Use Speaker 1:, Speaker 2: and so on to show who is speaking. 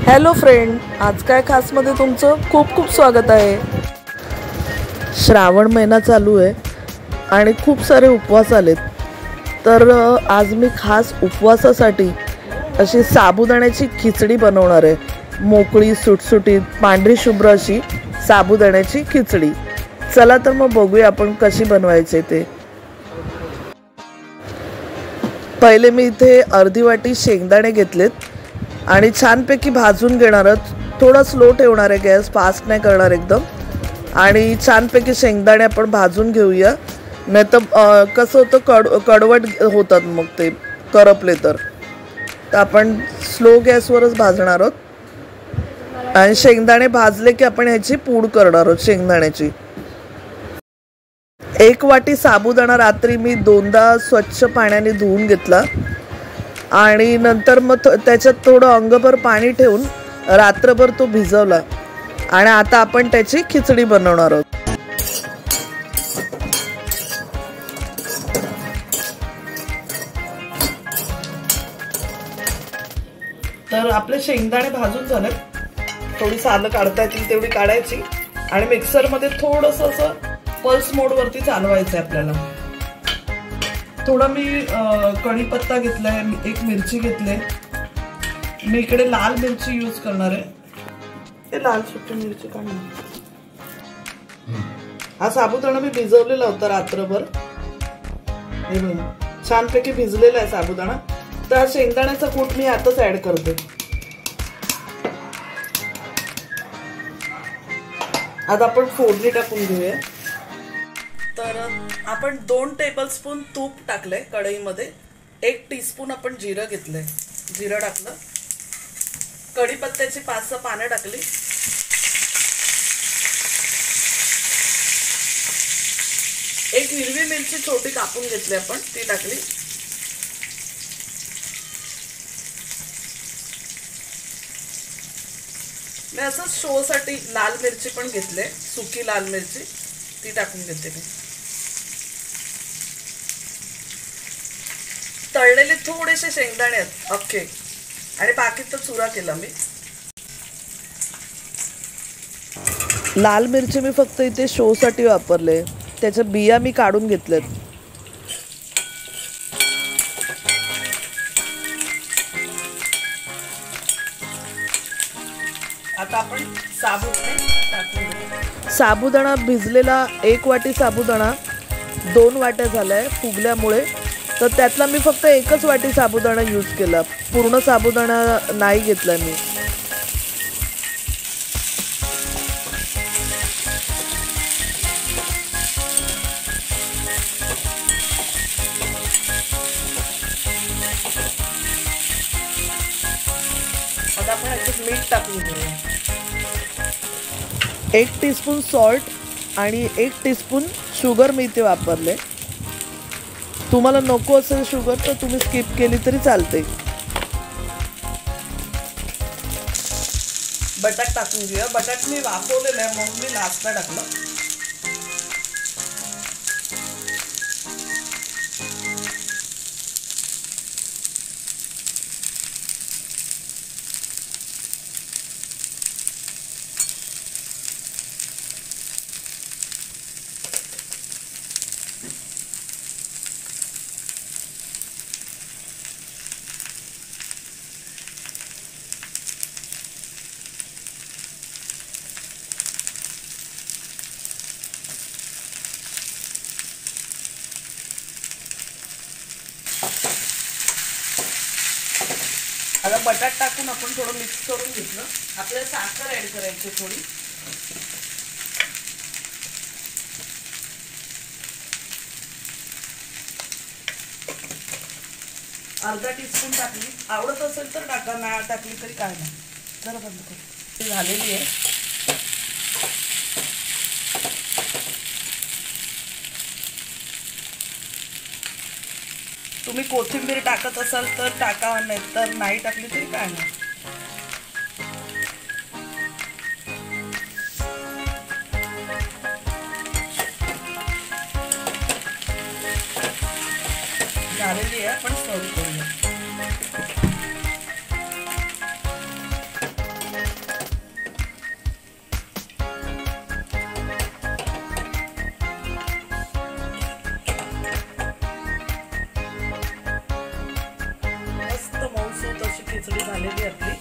Speaker 1: Hello friend, आज काय खासमध्ये तुमचं खूप खूप स्वागत आहे। श्रावण महिना चालू आहे आणि खूप सारे उपवास आलेत। तर आज मी खास उपवासासाठी अशी साबुदाण्याची खिचडी बनवणार आहे। मोकळी सुटसुटीत पांढरी शुभ्र अशी साबुदाण्याची खिचडी। चला तर मग बघूया आपण कशी बनवायची ते। पहिले मी इथे अर्धी वाटी शेंगदाणे घेतलेत आणि छानपैकी भाजून घेणार आहोत। थोडा स्लो ठेवणार आहे गॅस, फास्ट नाही करणार एकदम। आणि छानपैकी शेंगदाणे आपण भाजून घेऊया, नाही तर कसं होतं कडवट होतात मग ते करपले तर आपण स्लो गॅसवरच भाजणार आहोत। आणि शेंगदाणे भाजले की आपण ह्याची पूड करणार आहोत शेंगदाण्याची। 1 वाटी साबुदाणा रात्री मी 2दा स्वच्छ पाण्याने धुवून घेतला आणि नंतर मग त्याच्यात थोडं अंगभर पाणी ठेवून रात्रभर तो भिजवला। आणि आता आपण त्याची खिचडी बनवणार आहोत। तर आपले शेंगदाणे भाजून झाले, थोडी सालं काढता येतील तेवढी काढायची आणि मिक्सरमध्ये थोडंसं असं पल्स मोडवरती चालवायचं आहे आपल्याला। थोडा मी कढीपत्ता घेतलाय, 1 मिरची घेतले। मी इकडे लाल मिरची यूज करणार आहे। हे लाल सुकी मिरची काढणार। हा साबुदाणा मी भिजवलेला होता रात्रभर, हे बघा छानपैकी भिजलेला आहे साबुदाणा। तर हा शेंगदाण्याचा कूट मी आताच ऍड करते। आता आपण फोडणी टाकून घेऊया। तर आपण 2 टेबलस्पून तूप टाकले कढईमध्ये, 1 टीस्पून आपण जिरं घेतलंय, जिरं टाकलं, कढीपत्त्याची 5-6 पानं टाकली, एक हिरवी मिरची छोटी कापून घेतली आपण, ती टाकली। मी असं शो साठी लाल मिरची पण घेतले, सुकी लाल मिरची, ती टाकून घेते मी। तळलेले थोडेसे शेंगदाणे आहेत अख्खे, आणि बाकीचा चुरा केला मी। लाल मिरची मी फक्त इथे शो साठी वापरले, त्याच्या बिया मी काढून घेतल्यात। आता आपण साबुदाणा टाकून, साबुदाणा भिजलेला 1 वाटी साबुदाणा 2 वाट्या झालाय फुगल्यामुळे, तर त्यातला मी फक्त 1च वाटी साबुदाणा यूज केला, पूर्ण साबुदाणा नाही घेतला मी। आता आपण याच्यात मीठ टाकून घेऊया, 1 टीस्पून सॉल्ट आणि 1 टीस्पून शुगर मी इथे वापरले। तुम्हाला नको असेल शुगर तर तुम्ही स्किप केली तरी चालते। बटाट टाकून घेऊया, बटाट मी वाफवलेलं आहे म्हणून मी लास्टला टाकलं। आता बटाट टाकून आपण थोडं मिक्स करून घेतलं, आपल्याला साखर ऍड करायची थोडी। अर्धा टीस्पून टाकली, आवडत असेल तर टाका, नाही टाकली तरी काय नाही। जरा बंद कर, झालेली आहे। तुम्ही कोथिंबीर टाकत असाल तर टाका, नाही तर नाही टाकली तरी काय नाही। झालेली आहे, आपण सर्व करूया। झालेली आपली